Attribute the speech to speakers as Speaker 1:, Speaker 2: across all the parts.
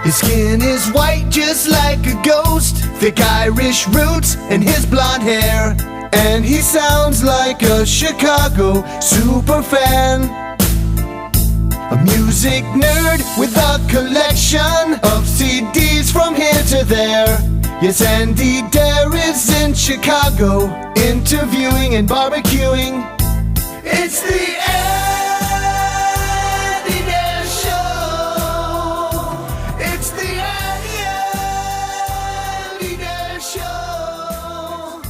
Speaker 1: His skin is white just like a ghost, thick Irish roots and his blonde hair. And he sounds like a Chicago superfan, a music nerd with a collection of CDs from here to there. Yes, Andy Dare is in Chicago, interviewing and barbecuing. It's the Andy Dare Show. It's the Andy Dare Show.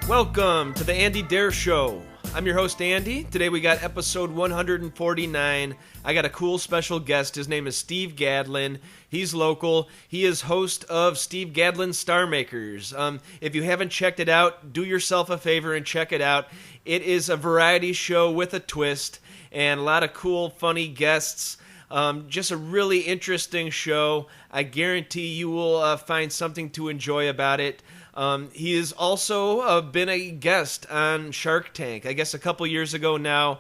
Speaker 2: Welcome to the Andy Dare Show. I'm your host, Andy. Today we got episode 149. I got a cool special guest. His name is Steve Gadlin. He's local. He is host of Steve Gadlin Star Makers. If you haven't checked it out, do yourself a favor and check it out. It is a variety show with a twist and a lot of cool, funny guests. Just a really interesting show. I guarantee you will find something to enjoy about it. He has also been a guest on Shark Tank, I guess a couple years ago now.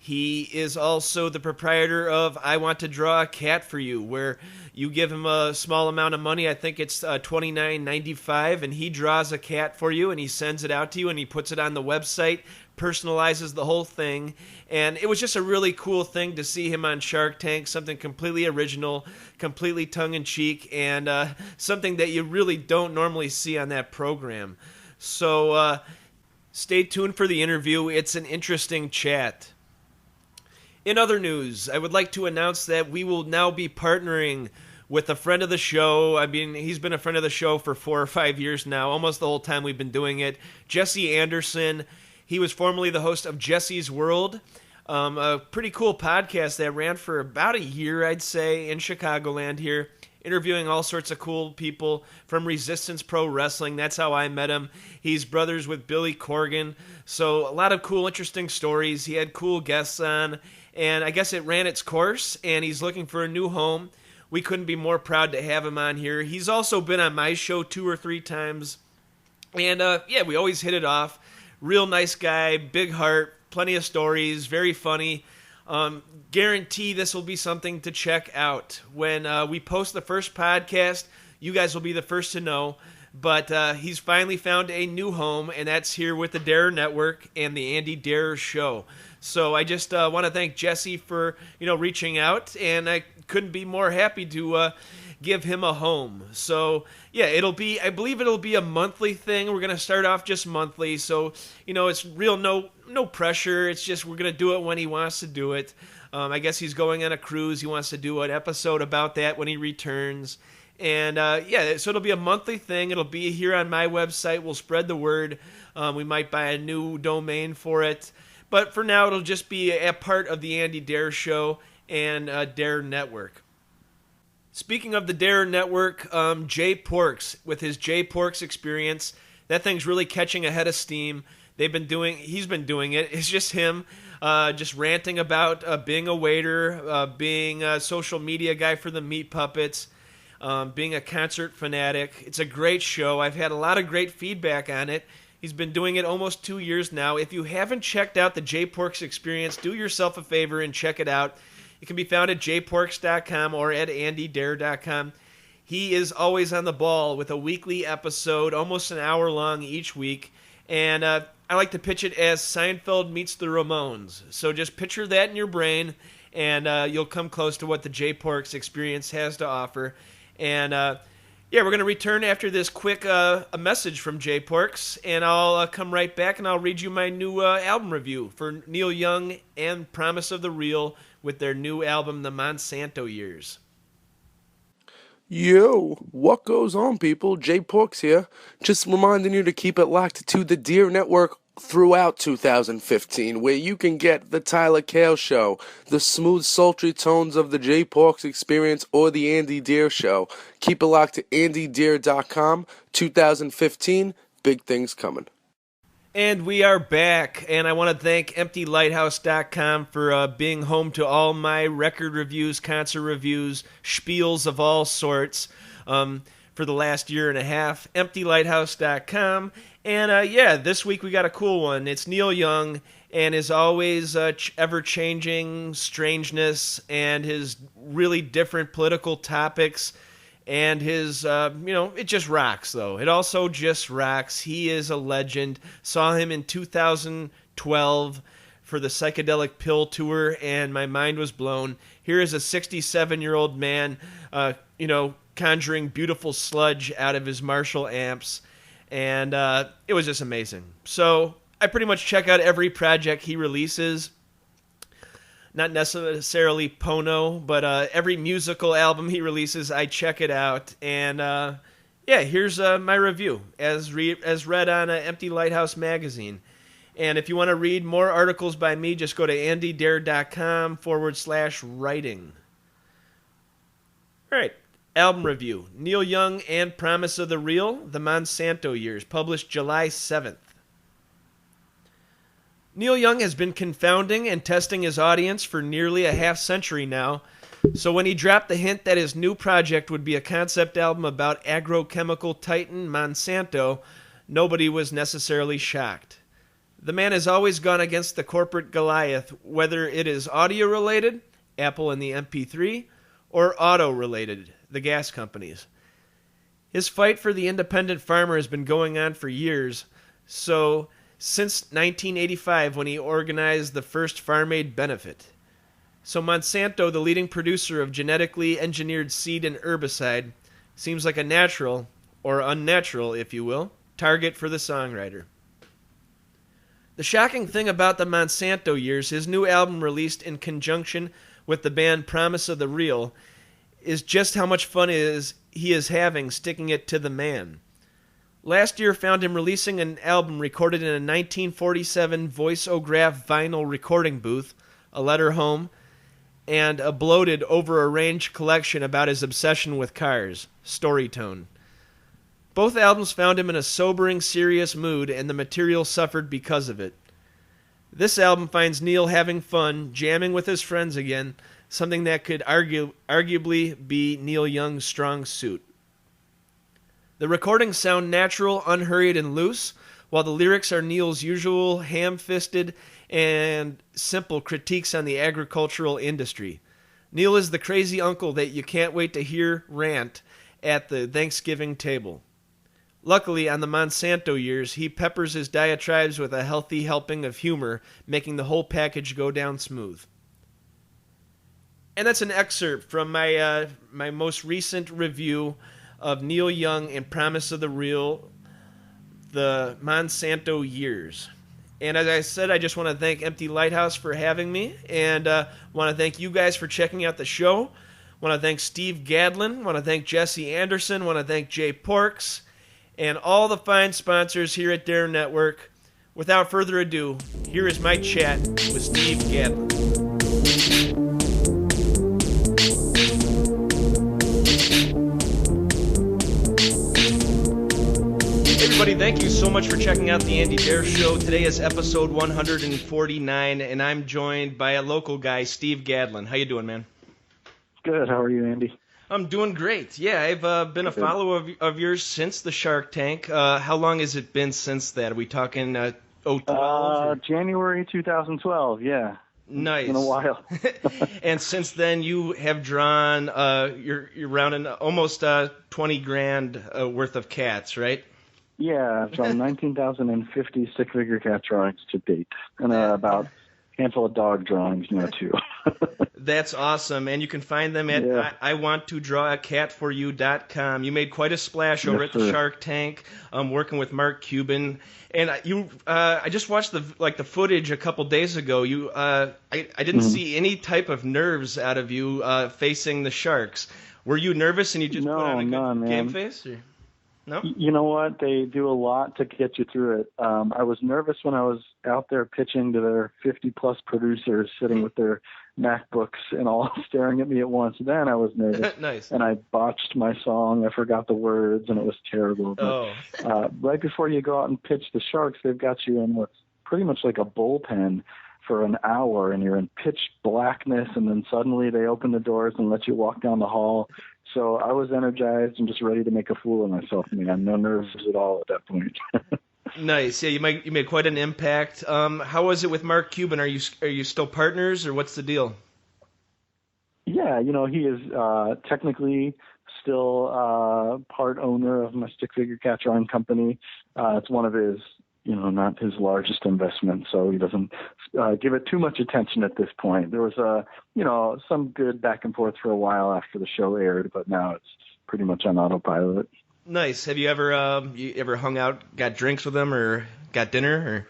Speaker 2: He is also the proprietor of I Want to Draw a Cat for You, where you give him a small amount of money. I think it's $29.95, and he draws a cat for you, and he sends it out to you, and he puts it on the website, personalizes the whole thing. And it was just a really cool thing to see him on Shark Tank, something completely original, completely tongue-in-cheek, and something that you really don't normally see on that program. So stay tuned for the interview. It's an interesting chat. In other news, I would like to announce that we will now be partnering with a friend of the show. I mean, he's been a friend of the show for 4 or 5 years now, almost the whole time we've been doing it. Jesse Anderson. He was formerly the host of Jesse's World, a pretty cool podcast that ran for about a year, I'd say, in Chicagoland here, interviewing all sorts of cool people from Resistance Pro Wrestling. That's how I met him. He's brothers with Billy Corgan, so a lot of cool, interesting stories. He had cool guests on, and I guess it ran its course, and he's looking for a new home. We couldn't be more proud to have him on here. He's also been on my show 2 or 3 times, and we always hit it off. Real nice guy, big heart, plenty of stories, very funny. Guarantee this will be something to check out. When we post the first podcast, you guys will be the first to know. But he's finally found a new home, and that's here with the Dare Network and the Andy Dare Show. So I just want to thank Jesse for reaching out, and I couldn't be more happy to give him a home. So yeah, I believe it'll be a monthly thing. We're gonna start off just monthly, so it's real no pressure. It's just we're gonna do it when he wants to do it. I guess he's going on a cruise. He wants to do an episode about that when he returns. And so it'll be a monthly thing. It'll be here on my website. We'll spread the word. We might buy a new domain for it. But for now, it'll just be a part of the Andy Dare Show and Dare Network. Speaking of the Dare Network, Jay Porks, with his Jay Porks experience, that thing's really catching a head of steam. He's been doing it. It's just him just ranting about being a waiter, being a social media guy for the Meat Puppets, being a concert fanatic. It's a great show. I've had a lot of great feedback on it. He's been doing it almost 2 years now. If you haven't checked out the Jay Porks experience, do yourself a favor and check it out. It can be found at jporks.com or at andydare.com. He is always on the ball with a weekly episode, almost an hour long each week. And I like to pitch it as Seinfeld meets the Ramones. So just picture that in your brain, and you'll come close to what the Jay Porks experience has to offer. And we're going to return after this quick a message from Jay Porks, and I'll come right back and I'll read you my new album review for Neil Young and Promise of the Real with their new album, The Monsanto Years.
Speaker 3: Yo, what goes on, people? Jay Porks here. Just reminding you to keep it locked to the Deer Network throughout 2015, where you can get the Tyler Kale Show, the smooth, sultry tones of the Jay Porks Experience, or the Andy Dare Show. Keep it locked to andydare.com. 2015, big things coming.
Speaker 2: And we are back, and I want to thank EmptyLighthouse.com for being home to all my record reviews, concert reviews, spiels of all sorts for the last year and a half. EmptyLighthouse.com. And this week we got a cool one. It's Neil Young, and his always ever-changing strangeness and his really different political topics and his, it just rocks, though. It also just rocks. He is a legend. Saw him in 2012 for the Psychedelic Pill Tour, and my mind was blown. Here is a 67-year-old man, conjuring beautiful sludge out of his Marshall amps, and it was just amazing. So I pretty much check out every project he releases. Not necessarily Pono, but every musical album he releases, I check it out. And here's my review, as read on Empty Lighthouse magazine. And if you want to read more articles by me, just go to andydare.com/writing. All right, album review. Neil Young and Promise of the Real, The Monsanto Years, published July 7th. Neil Young has been confounding and testing his audience for nearly a half-century now, so when he dropped the hint that his new project would be a concept album about agrochemical titan Monsanto, nobody was necessarily shocked. The man has always gone against the corporate Goliath, whether it is audio-related, Apple and the MP3, or auto-related, the gas companies. His fight for the independent farmer has been going on for years, since 1985 when he organized the first Farm Aid benefit. So Monsanto, the leading producer of genetically engineered seed and herbicide, seems like a natural, or unnatural if you will, target for the songwriter. The shocking thing about the Monsanto Years, his new album released in conjunction with the band Promise of the Real, is just how much fun he is having sticking it to the man. Last year found him releasing an album recorded in a 1947 voice-o-graph vinyl recording booth, a letter home, and a bloated, over-arranged collection about his obsession with cars, Storytone. Both albums found him in a sobering, serious mood, and the material suffered because of it. This album finds Neil having fun, jamming with his friends again, something that could arguably be Neil Young's strong suit. The recordings sound natural, unhurried, and loose, while the lyrics are Neil's usual ham-fisted and simple critiques on the agricultural industry. Neil is the crazy uncle that you can't wait to hear rant at the Thanksgiving table. Luckily, on the Monsanto Years, he peppers his diatribes with a healthy helping of humor, making the whole package go down smooth. And that's an excerpt from my most recent review of Neil Young and Promise of the Real, The Monsanto Years. And as I said, I just want to thank Empty Lighthouse for having me, and want to thank you guys for checking out the show. Want to thank Steve Gadlin, want to thank Jesse Anderson, want to thank Jay Porks, and all the fine sponsors here at Dare Network. Without further ado, here is my chat with Steve Gadlin. Hey everybody, thank you so much for checking out the Andy Dare Show. Today is episode 149, and I'm joined by a local guy, Steve Gadlin. How you doing, man?
Speaker 4: Good. How are you, Andy?
Speaker 2: I'm doing great. Yeah, I've been a follower of yours since the Shark Tank. How long has it been since that? Are we talking 2012?
Speaker 4: January 2012, yeah.
Speaker 2: Nice.
Speaker 4: It's been a while.
Speaker 2: And since then, you have drawn, you're rounding almost 20 grand worth of cats, right?
Speaker 4: Yeah, I've drawn 19,050 stick-figure cat drawings to date, and about a handful of dog drawings now, too.
Speaker 2: That's awesome, and you can find them at iwanttodrawacatforyou.com. You made quite a splash over at the Shark Tank, working with Mark Cuban, and I just watched the footage a couple days ago. I didn't see any type of nerves out of you facing the sharks. Were you nervous and you just put on a good game face? Or? No?
Speaker 4: You know what? They do a lot to get you through it. I was nervous when I was out there pitching to their 50-plus producers sitting with their MacBooks and all staring at me at once. Then I was nervous.
Speaker 2: Nice.
Speaker 4: And I botched my song. I forgot the words, and it was terrible. But, right before you go out and pitch the Sharks, they've got you in what's pretty much like a bullpen for an hour, and you're in pitch blackness, and then suddenly they open the doors and let you walk down the hall. So I was energized and just ready to make a fool of myself. I mean, I had no nerves at all at that point.
Speaker 2: Nice. Yeah, you made quite an impact. How was it with Mark Cuban? Are you still partners, or what's the deal?
Speaker 4: Yeah, he is technically still part owner of my stick figure cat drawing company. It's one of his, not his largest investment, so he doesn't give it too much attention at this point. There was some good back and forth for a while after the show aired, but now it's pretty much on autopilot.
Speaker 2: Nice. Have you ever hung out, got drinks with him, or got dinner? Or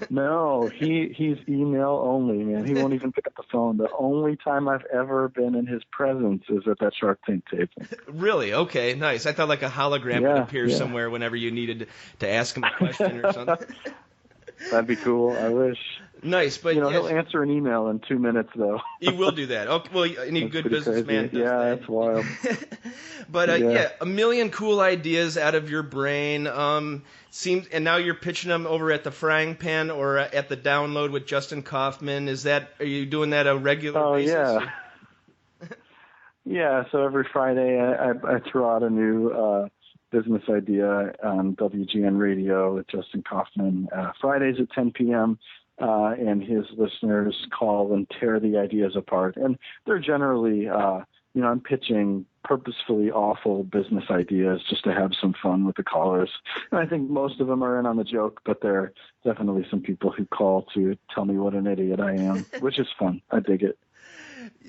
Speaker 4: No, he's email only, man. He won't even pick up the phone. The only time I've ever been in his presence is at that Shark Tank taping.
Speaker 2: Really? Okay, nice. I thought like a hologram would appear somewhere whenever you needed to ask him a question or something.
Speaker 4: That'd be cool. I wish.
Speaker 2: Nice, but
Speaker 4: he'll answer an email in 2 minutes, though.
Speaker 2: He will do that. Okay, well, any
Speaker 4: That's
Speaker 2: good
Speaker 4: pretty
Speaker 2: businessman
Speaker 4: crazy.
Speaker 2: does that.
Speaker 4: That's wild.
Speaker 2: But a million cool ideas out of your brain. And now you're pitching them over at the Frying Pan or at the Download with Justin Kaufman. Are you doing that a regular basis?
Speaker 4: Yeah. Yeah. So every Friday I throw out a new business idea on WGN Radio with Justin Kaufman. Fridays at 10 p.m. And his listeners call and tear the ideas apart. And they're generally, I'm pitching purposefully awful business ideas just to have some fun with the callers. And I think most of them are in on the joke, but there are definitely some people who call to tell me what an idiot I am, which is fun. I dig it.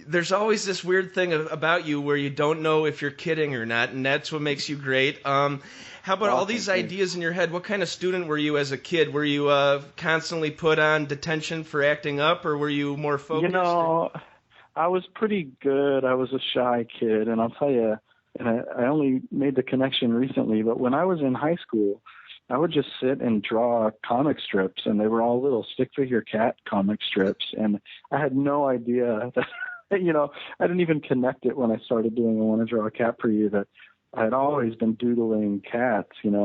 Speaker 2: There's always this weird thing about you where you don't know if you're kidding or not, and that's what makes you great. How about all these ideas in your head? What kind of student were you as a kid? Were you constantly put on detention for acting up, or were you more focused?
Speaker 4: I was pretty good. I was a shy kid, and I'll tell you, and I only made the connection recently, but when I was in high school, I would just sit and draw comic strips, and they were all little stick figure cat comic strips, and I had no idea that, I didn't even connect it when I started doing I Want to Draw a Cat for You, that I had always been doodling cats, and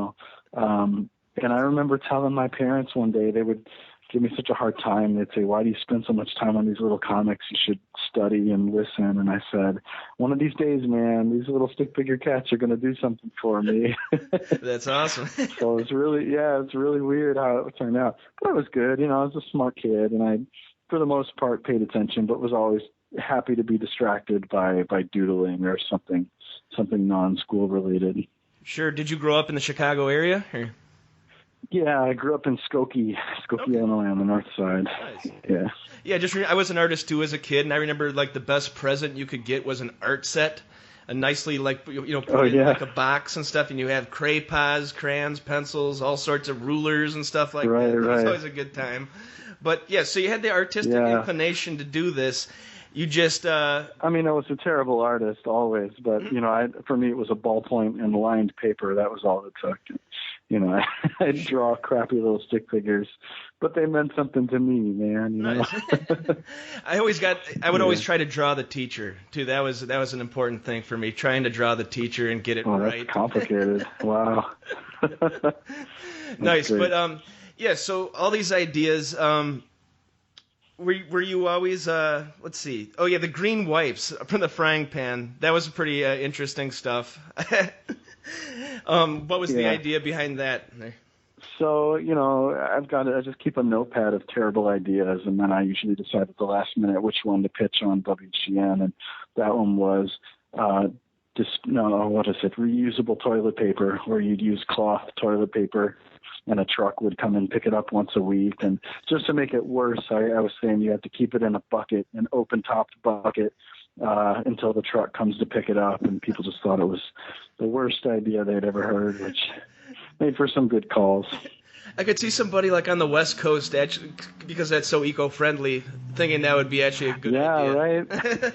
Speaker 4: I remember telling my parents one day, they would give me such a hard time. They'd say, "Why do you spend so much time on these little comics? You should study and listen." And I said, "One of these days, man, these little stick figure cats are going to do something for me."
Speaker 2: That's awesome.
Speaker 4: So it's really weird how it turned out. But I was good. I was a smart kid, and I, for the most part, paid attention, but was always happy to be distracted by doodling or something non-school related.
Speaker 2: Sure. Did you grow up in the Chicago area? Or?
Speaker 4: Yeah, I grew up in Skokie, Illinois, on the north side.
Speaker 2: Nice.
Speaker 4: Yeah.
Speaker 2: Yeah, I was an artist too as a kid, and I remember like the best present you could get was an art set, a nicely put in like a box and stuff, and you have crayons, crayons, pencils, all sorts of rulers and stuff like that. It was always a good time. But yeah, so you had the artistic inclination to do this. You just I
Speaker 4: was a terrible artist always, but for me it was a ballpoint and lined paper. That was all it took. I'd draw crappy little stick figures, but they meant something to me, man.
Speaker 2: Nice. I would always try to draw the teacher too. That was an important thing for me, trying to draw the teacher and get it right.
Speaker 4: That's complicated. Wow.
Speaker 2: Nice, but so all these ideas. Were you always let's see? Oh yeah, the green wipes from the Frying Pan. That was pretty interesting stuff. What was the idea behind that?
Speaker 4: So I just keep a notepad of terrible ideas, and then I usually decide at the last minute which one to pitch on WGN, and that one was reusable toilet paper, where you'd use cloth toilet paper. And a truck would come and pick it up once a week. And just to make it worse, I was saying you have to keep it in a bucket, an open-topped bucket, until the truck comes to pick it up. And people just thought it was the worst idea they'd ever heard, which made for some good calls.
Speaker 2: I could see somebody like on the West Coast, actually, because that's so eco-friendly, thinking that would be actually a good idea.
Speaker 4: Yeah, right.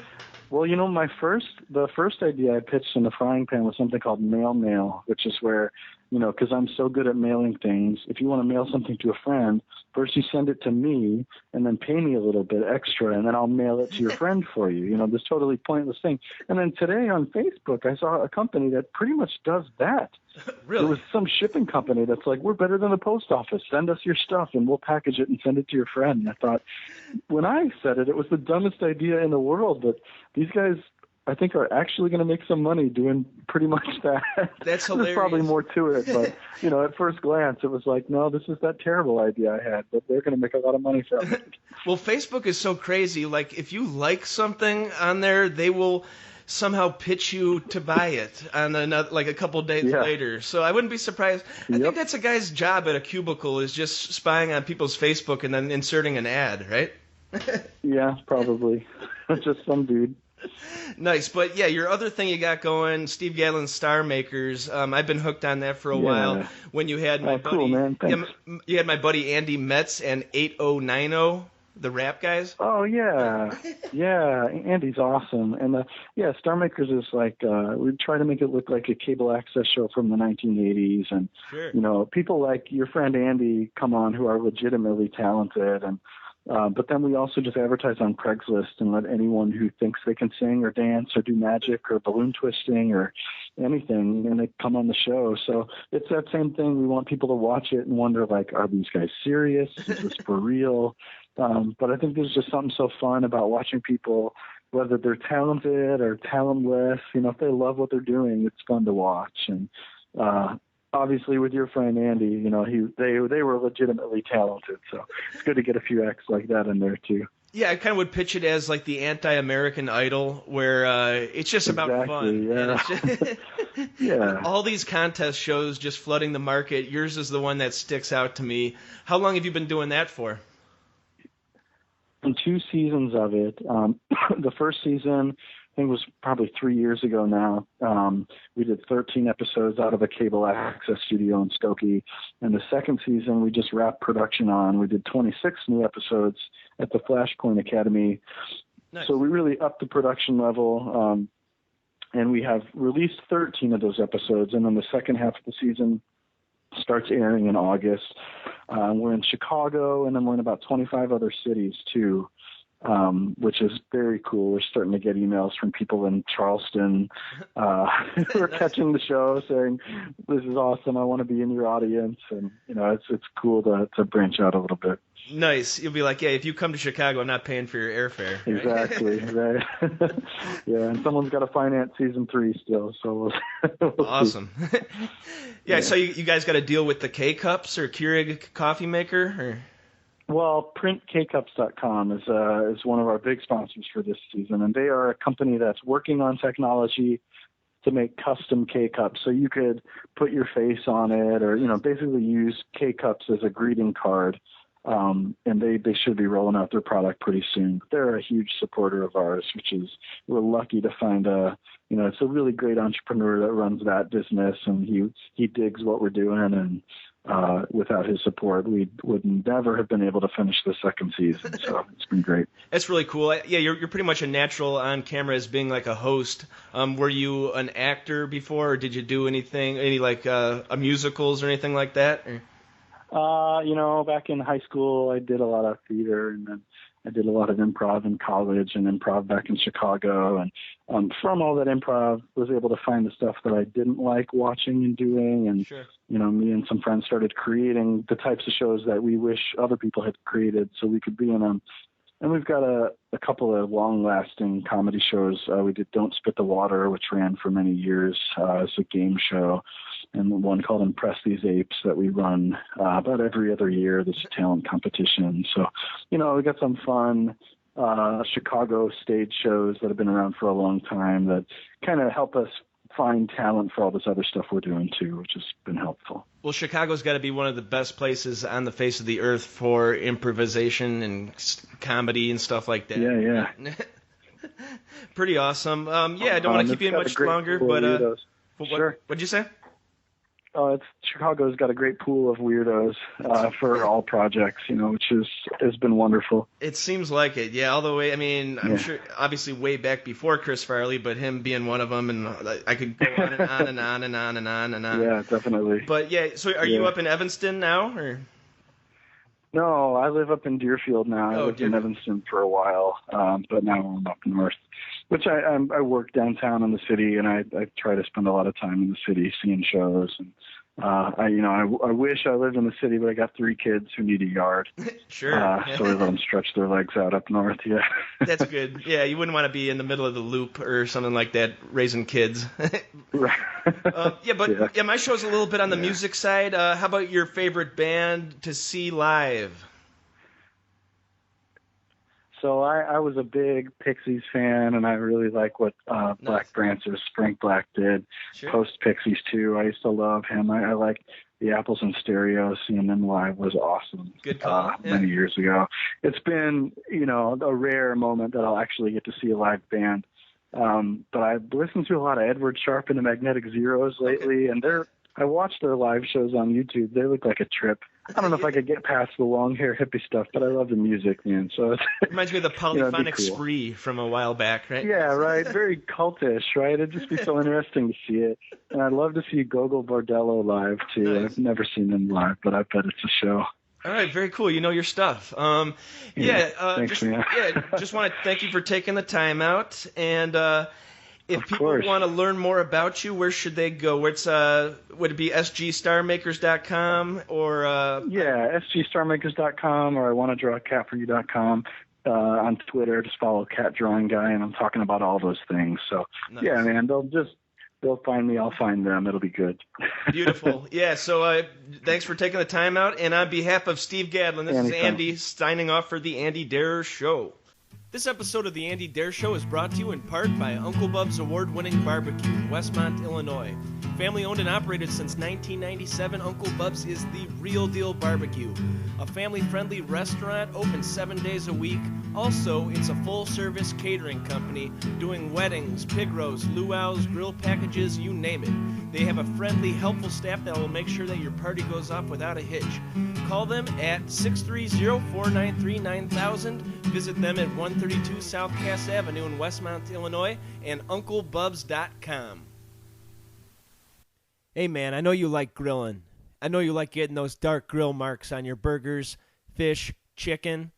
Speaker 4: Well, the first idea I pitched in the Frying Pan was something called mail, which is where, because I'm so good at mailing things, if you want to mail something to a friend, first you send it to me and then pay me a little bit extra, and then I'll mail it to your friend for you. This totally pointless thing. And then today on Facebook, I saw a company that pretty much does that.
Speaker 2: Really?
Speaker 4: There was some shipping company that's like, "We're better than the post office. Send us your stuff and we'll package it and send it to your friend." And I thought, when I said it, it was the dumbest idea in the world. But these guys, I think are actually going to make some money doing pretty much that.
Speaker 2: That's hilarious.
Speaker 4: There's probably more to it, but at first glance, it was like, no, this is that terrible idea I had, but they're going to make a lot of money from it.
Speaker 2: Well, Facebook is so crazy. Like, if you like something on there, they will somehow pitch you to buy it on another, like a couple days later. So I wouldn't be surprised. I think that's a guy's job at a cubicle, is just spying on people's Facebook and then inserting an ad, right?
Speaker 4: Yeah, probably. Just some dude.
Speaker 2: Nice. But yeah, your other thing you got going, Steve Gadlin Star Makers. I've been hooked on that for a while. When you had my buddy,
Speaker 4: cool, man. Thanks.
Speaker 2: You had my buddy Andy Metz and 8090, the rap guys.
Speaker 4: Oh yeah, yeah. Andy's awesome, and Star Makers is like we try to make it look like a cable access show from the 1980s, and people like your friend Andy come on who are legitimately talented, and but then we also just advertise on Craigslist and let anyone who thinks they can sing or dance or do magic or balloon twisting or anything, and they come on the show. So it's that same thing. We want people to watch it and wonder, like, are these guys serious? Is this for real? But I think there's just something so fun about watching people, whether they're talented or talentless, if they love what they're doing, it's fun to watch. And obviously with your friend Andy, they were legitimately talented. So it's good to get a few acts like that in there too.
Speaker 2: Yeah, I kind of would pitch it as like the anti-American Idol, where it's just about fun.
Speaker 4: Yeah.
Speaker 2: And it's all these contest shows just flooding the market. Yours is the one that sticks out to me. How long have you been doing that for?
Speaker 4: 2 seasons of it. The first season, I think, was probably 3 years ago now. We did 13 episodes out of a cable access studio in Skokie. And the second season, we just wrapped production on. We did 26 new episodes at the Flashpoint Academy. Nice. So we really upped the production level. And we have released 13 of those episodes. And then the second half of the season starts airing in August. We're in Chicago, and then we're in about 25 other cities too, which is very cool. We're starting to get emails from people in Charleston who are catching the show saying, "This is awesome. I want to be in your audience." And it's cool to branch out a little bit.
Speaker 2: Nice. You'll be like, yeah, if you come to Chicago, I'm not paying for your airfare. Right?
Speaker 4: Exactly. Right. Yeah, and someone's got to finance season 3 still, so we'll
Speaker 2: awesome. Yeah, so you guys got to deal with the K-Cups or Keurig coffee maker? Or?
Speaker 4: Well, printkcups.com is one of our big sponsors for this season, and they are a company that's working on technology to make custom K-Cups. So you could put your face on it or, basically use K-Cups as a greeting card. And they should be rolling out their product pretty soon. They're a huge supporter of ours, which is, we're lucky to find it's a really great entrepreneur that runs that business, and he digs what we're doing, and without his support, we would never have been able to finish the second season. So it's been great.
Speaker 2: That's really cool. Yeah, you're pretty much a natural on camera as being like a host. Were you an actor before, or did you do any like musicals or anything like that? Or?
Speaker 4: Back in high school, I did a lot of theater, and then I did a lot of improv in college and improv back in Chicago. And from all that improv, was able to find the stuff that I didn't like watching and doing. And,
Speaker 2: sure.
Speaker 4: Me and some friends started creating the types of shows that we wish other people had created so we could be in them. And we've got a couple of long-lasting comedy shows. We did Don't Spit the Water, which ran for many years as a game show, and one called Impress These Apes that we run about every other year. There's a talent competition. So, we got some fun Chicago stage shows that have been around for a long time that kind of help us find talent for all this other stuff we're doing too, which has been helpful.
Speaker 2: Well, Chicago's got to be one of the best places on the face of the earth for improvisation and comedy and stuff like that.
Speaker 4: Yeah.
Speaker 2: Pretty awesome. I don't want to keep you much longer, but
Speaker 4: sure.
Speaker 2: What'd you say?
Speaker 4: Chicago's got a great pool of weirdos for all projects, which has been wonderful.
Speaker 2: It seems like it, yeah. All the way. I mean, I'm sure, obviously, way back before Chris Farley, but him being one of them, and I could go on and on and on and on and on and on.
Speaker 4: Yeah, definitely.
Speaker 2: But so are you up in Evanston now, or?
Speaker 4: No, I live up in Deerfield now. I lived in Evanston for a while, but now I'm up north. Which I work downtown in the city, and I try to spend a lot of time in the city seeing shows. And I wish I lived in the city, but I got 3 kids who need a yard.
Speaker 2: Sure.
Speaker 4: So I let them stretch their legs out up north. Yeah.
Speaker 2: That's good. Yeah, you wouldn't want to be in the middle of the loop or something like that, raising kids.
Speaker 4: Right.
Speaker 2: Yeah, my show's a little bit on the music side. How about your favorite band to see live?
Speaker 4: So I was a big Pixies fan, and I really like what Black Francis Frank Black did.
Speaker 2: Sure.
Speaker 4: Post Pixies too. I used to love him. I like the Apples in Stereo. Seeing them live was awesome.
Speaker 2: Good call.
Speaker 4: Many years ago. It's been a rare moment that I'll actually get to see a live band. But I've listened to a lot of Edward Sharpe and the Magnetic Zeros lately, and I watched their live shows on YouTube. They look like a trip. I don't know if I could get past the long hair hippie stuff, but I love the music, man. So it
Speaker 2: reminds me of the Polyphonic Spree from a while back, right?
Speaker 4: Yeah, right. Very cultish, right? It'd just be so interesting to see it. And I'd love to see Gogol Bordello live too. Nice. I've never seen them live, but I bet it's a show.
Speaker 2: All right, very cool. You know your stuff.
Speaker 4: Thanks, man.
Speaker 2: Just want to thank you for taking the time out. And if people want to learn more about you, where should they go? Would it be sgstarmakers.com or?
Speaker 4: sgstarmakers.com, or I want to draw a cat for you.com. On Twitter, just follow Cat Drawing Guy, and I'm talking about all those things. So nice. Yeah, man, they'll find me, I'll find them. It'll be good.
Speaker 2: Beautiful. Yeah, so thanks for taking the time out. And on behalf of Steve Gadlin, this is Andy signing off for the Andy Dare Show. This episode of the Andy Dare Show is brought to you in part by Uncle Bub's award-winning barbecue in Westmont, Illinois. Family-owned and operated since 1997, Uncle Bub's is the real deal barbecue. A family-friendly restaurant open 7 days a week. Also, it's a full-service catering company doing weddings, pig roasts, luau's, grill packages, you name it. They have a friendly, helpful staff that will make sure that your party goes off without a hitch. Call them at 630-493-9000. Visit them at 132 South Cass Avenue in Westmont, Illinois, and UncleBubs.com. Hey man, I know you like grilling. I know you like getting those dark grill marks on your burgers, fish, chicken.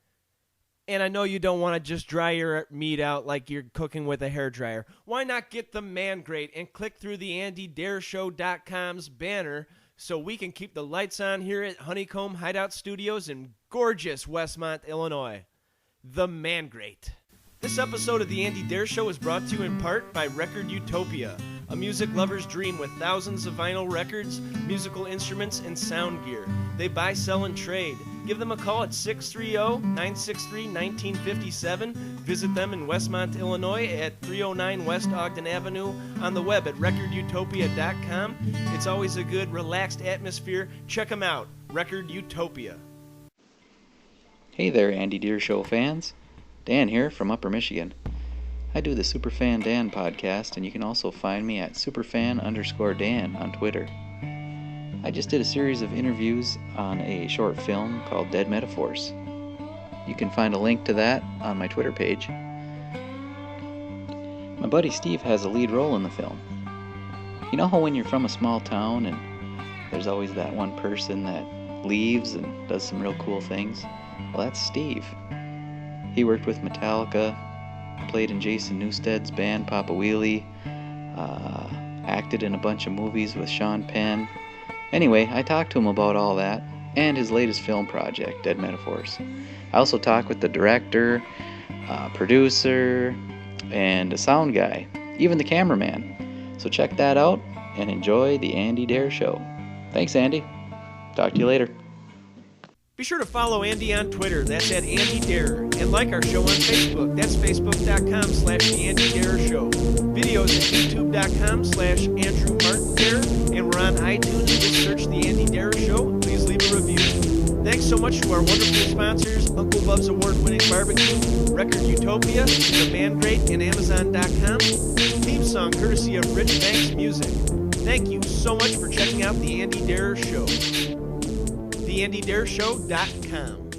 Speaker 2: And I know you don't want to just dry your meat out like you're cooking with a hairdryer. Why not get the Man Grate and click through the AndyDareShow.com's banner so we can keep the lights on here at Honeycomb Hideout Studios in gorgeous Westmont, Illinois. The Man Grate. This episode of the Andy Dare Show is brought to you in part by Record Utopia, a music lover's dream with thousands of vinyl records, musical instruments, and sound gear. They buy, sell, and trade. Give them a call at 630-963-1957. Visit them in Westmont, Illinois at 309 West Ogden Avenue, on the web at recordutopia.com. It's always a good, relaxed atmosphere. Check them out, Record Utopia.
Speaker 5: Hey there, Andy Dare Show fans. Dan here from Upper Michigan. I do the Superfan Dan podcast, and you can also find me at superfan_Dan on Twitter. I just did a series of interviews on a short film called Dead Metaphors. You can find a link to that on my Twitter page. My buddy Steve has a lead role in the film. You know how when you're from a small town and there's always that one person that leaves and does some real cool things? Well, that's Steve. He worked with Metallica, played in Jason Newsted's band Papa Wheelie, acted in a bunch of movies with Sean Penn. Anyway, I talked to him about all that and his latest film project, Dead Metaphors. I also talked with the director, producer, and a sound guy, even the cameraman. So check that out and enjoy the Andy Dare Show. Thanks, Andy. Talk to you later.
Speaker 2: Be sure to follow Andy on Twitter, that's at Andy Dare, and like our show on Facebook, that's facebook.com/The Andy Dare Show. Videos at youtube.com/Andrew Martin Dare, and we're on iTunes. Just search The Andy Dare Show. Please leave a review. Thanks so much to our wonderful sponsors, Uncle Bub's award-winning barbecue, Record Utopia, The Man Grate, and Amazon.com. Theme song courtesy of Rich Banks Music. Thank you so much for checking out The Andy Dare Show. TheAndyDareShow.com.